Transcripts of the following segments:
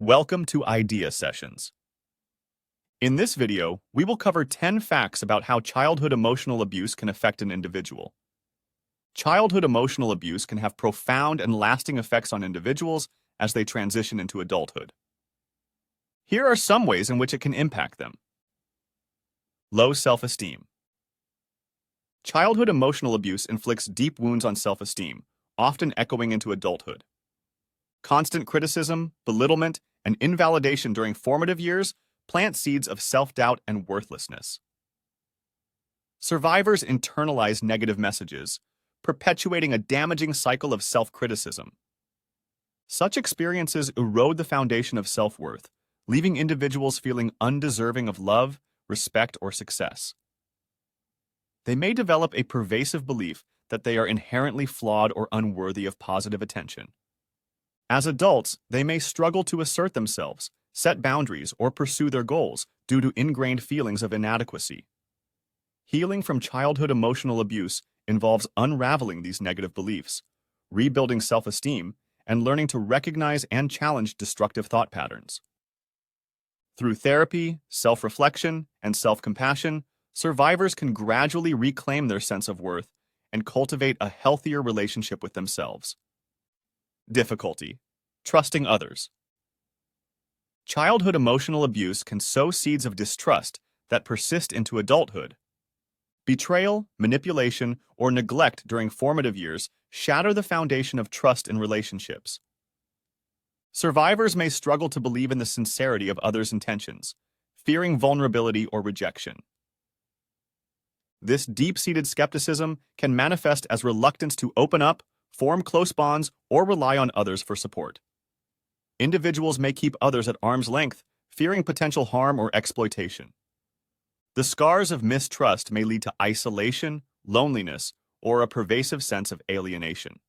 Welcome to Idea Sessions. In this video, we will cover 10 facts about how childhood emotional abuse can affect an individual. Childhood emotional abuse can have profound and lasting effects on individuals as they transition into adulthood. Here are some ways in which it can impact them. Low self-esteem. Childhood emotional abuse inflicts deep wounds on self-esteem, often echoing into adulthood. Constant criticism, belittlement, and invalidation during formative years plant seeds of self-doubt and worthlessness. Survivors internalize negative messages, perpetuating a damaging cycle of self-criticism. Such experiences erode the foundation of self-worth, leaving individuals feeling undeserving of love, respect, or success. They may develop a pervasive belief that they are inherently flawed or unworthy of positive attention. As adults, they may struggle to assert themselves, set boundaries, or pursue their goals due to ingrained feelings of inadequacy. Healing from childhood emotional abuse involves unraveling these negative beliefs, rebuilding self-esteem, and learning to recognize and challenge destructive thought patterns. Through therapy, self-reflection, and self-compassion, survivors can gradually reclaim their sense of worth and cultivate a healthier relationship with themselves. Difficulty. Trusting others. Childhood emotional abuse can sow seeds of distrust that persist into adulthood. Betrayal, manipulation, or neglect during formative years shatter the foundation of trust in relationships. Survivors may struggle to believe in the sincerity of others' intentions, fearing vulnerability or rejection. This deep-seated skepticism can manifest as reluctance to open up, form close bonds, or rely on others for support. Individuals may keep others at arm's length, fearing potential harm or exploitation. The scars of mistrust may lead to isolation, loneliness, or a pervasive sense of alienation.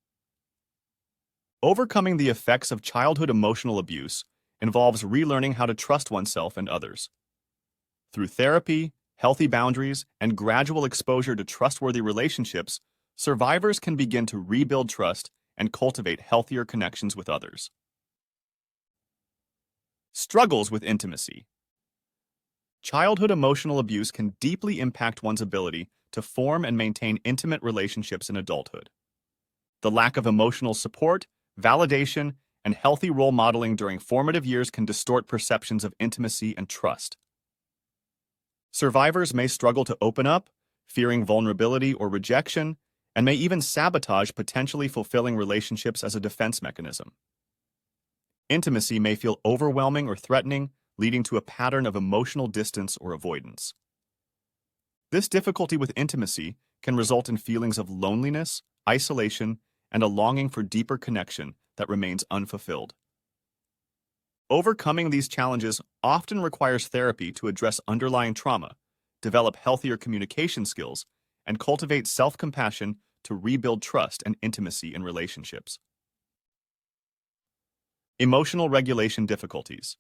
Overcoming the effects of childhood emotional abuse involves relearning how to trust oneself and others. Through therapy, healthy boundaries, and gradual exposure to trustworthy relationships, survivors can begin to rebuild trust and cultivate healthier connections with others. Struggles with intimacy. Childhood emotional abuse can deeply impact one's ability to form and maintain intimate relationships in adulthood. The lack of emotional support, validation, and healthy role modeling during formative years can distort perceptions of intimacy and trust. Survivors may struggle to open up, fearing vulnerability or rejection, and may even sabotage potentially fulfilling relationships as a defense mechanism. Intimacy may feel overwhelming or threatening, leading to a pattern of emotional distance or avoidance. This difficulty with intimacy can result in feelings of loneliness, isolation, and a longing for deeper connection that remains unfulfilled. Overcoming these challenges often requires therapy to address underlying trauma, develop healthier communication skills, and cultivate self-compassion to rebuild trust and intimacy in relationships. Emotional regulation difficulties.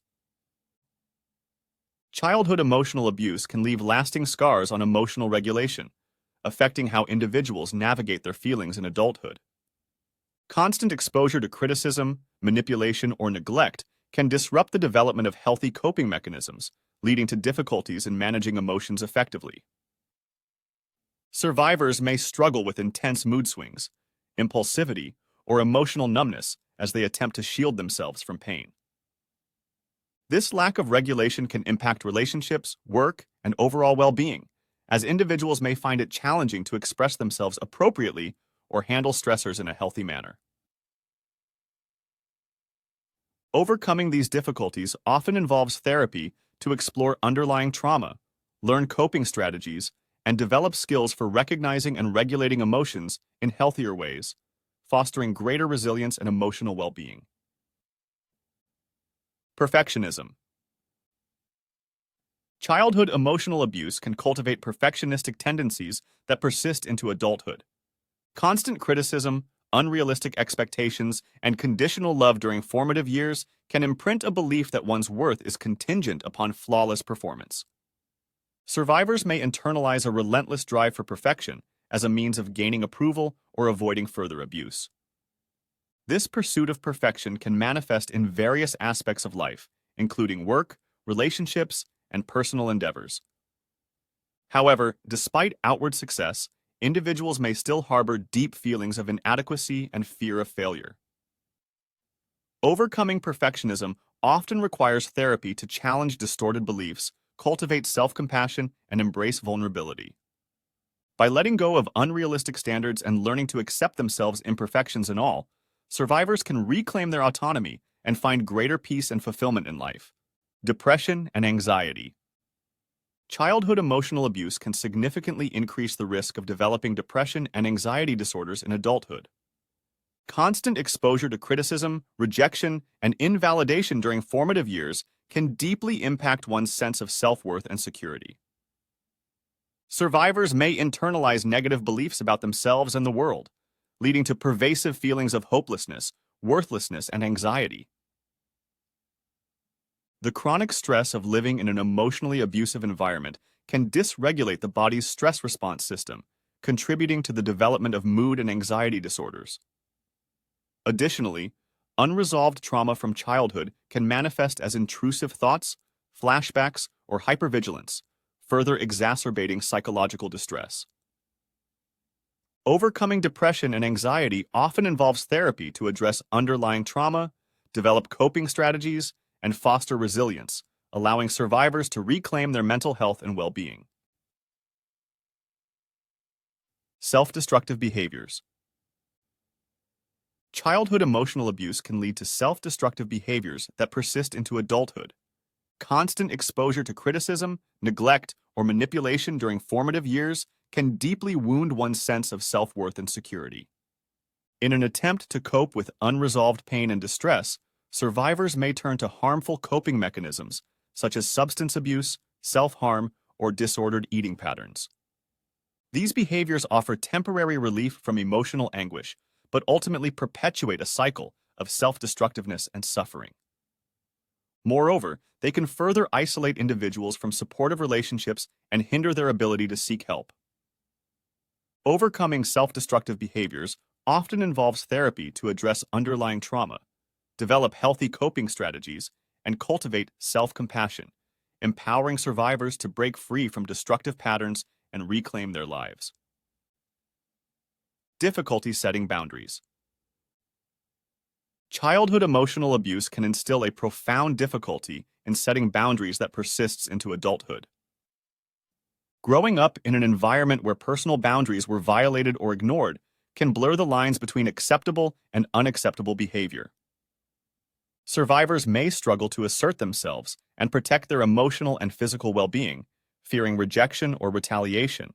Childhood emotional abuse can leave lasting scars on emotional regulation, affecting how individuals navigate their feelings in adulthood. Constant exposure to criticism, manipulation, or neglect can disrupt the development of healthy coping mechanisms, leading to difficulties in managing emotions effectively. Survivors may struggle with intense mood swings, impulsivity, or emotional numbness as they attempt to shield themselves from pain. This lack of regulation can impact relationships, work, and overall well-being, as individuals may find it challenging to express themselves appropriately or handle stressors in a healthy manner. Overcoming these difficulties often involves therapy to explore underlying trauma, learn coping strategies, and develop skills for recognizing and regulating emotions in healthier ways, fostering greater resilience and emotional well-being. Perfectionism. Childhood emotional abuse can cultivate perfectionistic tendencies that persist into adulthood. Constant criticism, unrealistic expectations, and conditional love during formative years can imprint a belief that one's worth is contingent upon flawless performance. Survivors may internalize a relentless drive for perfection as a means of gaining approval or avoiding further abuse. This pursuit of perfection can manifest in various aspects of life, including work, relationships, and personal endeavors. However, despite outward success, individuals may still harbor deep feelings of inadequacy and fear of failure. Overcoming perfectionism often requires therapy to challenge distorted beliefs, cultivate self-compassion, and embrace vulnerability. By letting go of unrealistic standards and learning to accept themselves imperfections and all, survivors can reclaim their autonomy and find greater peace and fulfillment in life. Depression and anxiety. Childhood emotional abuse can significantly increase the risk of developing depression and anxiety disorders in adulthood. Constant exposure to criticism, rejection, and invalidation during formative years can deeply impact one's sense of self-worth and security. Survivors may internalize negative beliefs about themselves and the world, leading to pervasive feelings of hopelessness, worthlessness, and anxiety. The chronic stress of living in an emotionally abusive environment can dysregulate the body's stress response system, contributing to the development of mood and anxiety disorders. Additionally, unresolved trauma from childhood can manifest as intrusive thoughts, flashbacks, or hypervigilance, further exacerbating psychological distress. Overcoming depression and anxiety often involves therapy to address underlying trauma, develop coping strategies, and foster resilience, allowing survivors to reclaim their mental health and well-being. Self-destructive behaviors. Childhood emotional abuse can lead to self-destructive behaviors that persist into adulthood. Constant exposure to criticism, neglect, or manipulation during formative years can deeply wound one's sense of self-worth and security. In an attempt to cope with unresolved pain and distress, survivors may turn to harmful coping mechanisms, such as substance abuse, self-harm, or disordered eating patterns. These behaviors offer temporary relief from emotional anguish, but ultimately perpetuate a cycle of self-destructiveness and suffering. Moreover, they can further isolate individuals from supportive relationships and hinder their ability to seek help. Overcoming self-destructive behaviors often involves therapy to address underlying trauma, develop healthy coping strategies, and cultivate self-compassion, empowering survivors to break free from destructive patterns and reclaim their lives. Difficulty setting boundaries. Childhood emotional abuse can instill a profound difficulty in setting boundaries that persists into adulthood. Growing up in an environment where personal boundaries were violated or ignored can blur the lines between acceptable and unacceptable behavior. Survivors may struggle to assert themselves and protect their emotional and physical well-being, fearing rejection or retaliation.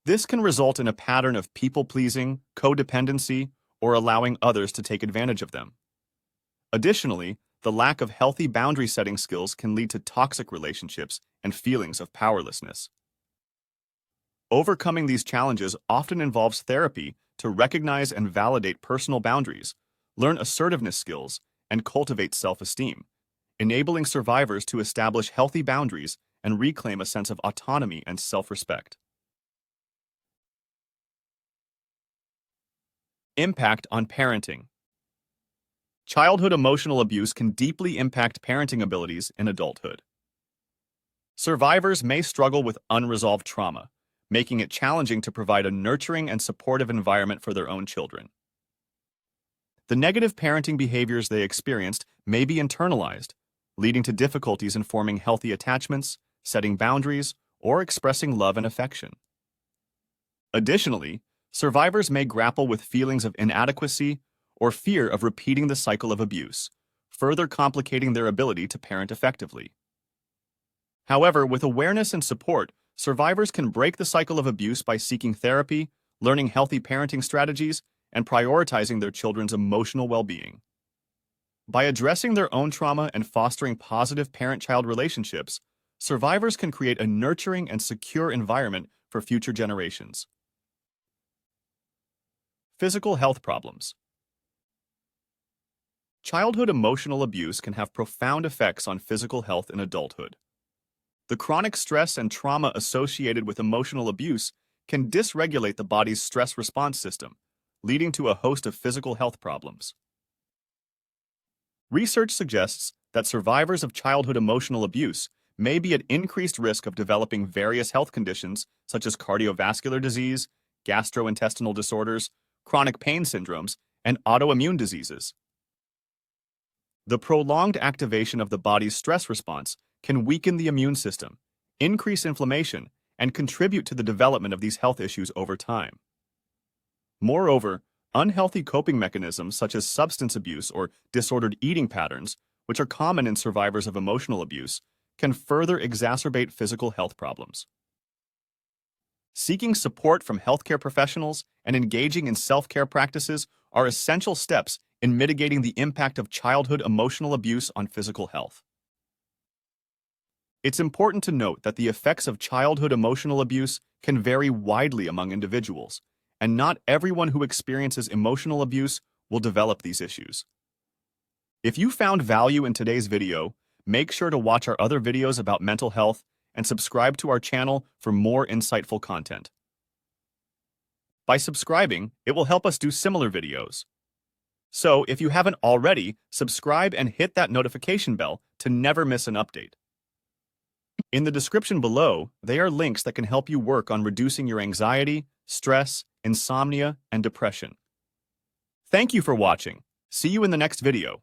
This can result in a pattern of people-pleasing, codependency, or allowing others to take advantage of them. Additionally, the lack of healthy boundary-setting skills can lead to toxic relationships and feelings of powerlessness. Overcoming these challenges often involves therapy to recognize and validate personal boundaries, learn assertiveness skills, and cultivate self-esteem, enabling survivors to establish healthy boundaries and reclaim a sense of autonomy and self-respect. Impact on parenting. Childhood emotional abuse can deeply impact parenting abilities in adulthood. Survivors may struggle with unresolved trauma, making it challenging to provide a nurturing and supportive environment for their own children. The negative parenting behaviors they experienced may be internalized, leading to difficulties in forming healthy attachments, setting boundaries, or expressing love and affection. Additionally, survivors may grapple with feelings of inadequacy or fear of repeating the cycle of abuse, further complicating their ability to parent effectively. However, with awareness and support, survivors can break the cycle of abuse by seeking therapy, learning healthy parenting strategies, and prioritizing their children's emotional well-being. By addressing their own trauma and fostering positive parent-child relationships, survivors can create a nurturing and secure environment for future generations. Physical health problems. Childhood emotional abuse can have profound effects on physical health in adulthood. The chronic stress and trauma associated with emotional abuse can dysregulate the body's stress response system, leading to a host of physical health problems. Research suggests that survivors of childhood emotional abuse may be at increased risk of developing various health conditions such as cardiovascular disease, gastrointestinal disorders, chronic pain syndromes, and autoimmune diseases. The prolonged activation of the body's stress response can weaken the immune system, increase inflammation, and contribute to the development of these health issues over time. Moreover, unhealthy coping mechanisms such as substance abuse or disordered eating patterns, which are common in survivors of emotional abuse, can further exacerbate physical health problems. Seeking support from healthcare professionals and engaging in self-care practices are essential steps in mitigating the impact of childhood emotional abuse on physical health. It's important to note that the effects of childhood emotional abuse can vary widely among individuals, and not everyone who experiences emotional abuse will develop these issues. If you found value in today's video, make sure to watch our other videos about mental health and subscribe to our channel for more insightful content. By subscribing, it will help us do similar videos. So, if you haven't already, subscribe and hit that notification bell to never miss an update. In the description below, they are links that can help you work on reducing your anxiety, stress, insomnia, and depression. Thank you for watching. See you in the next video.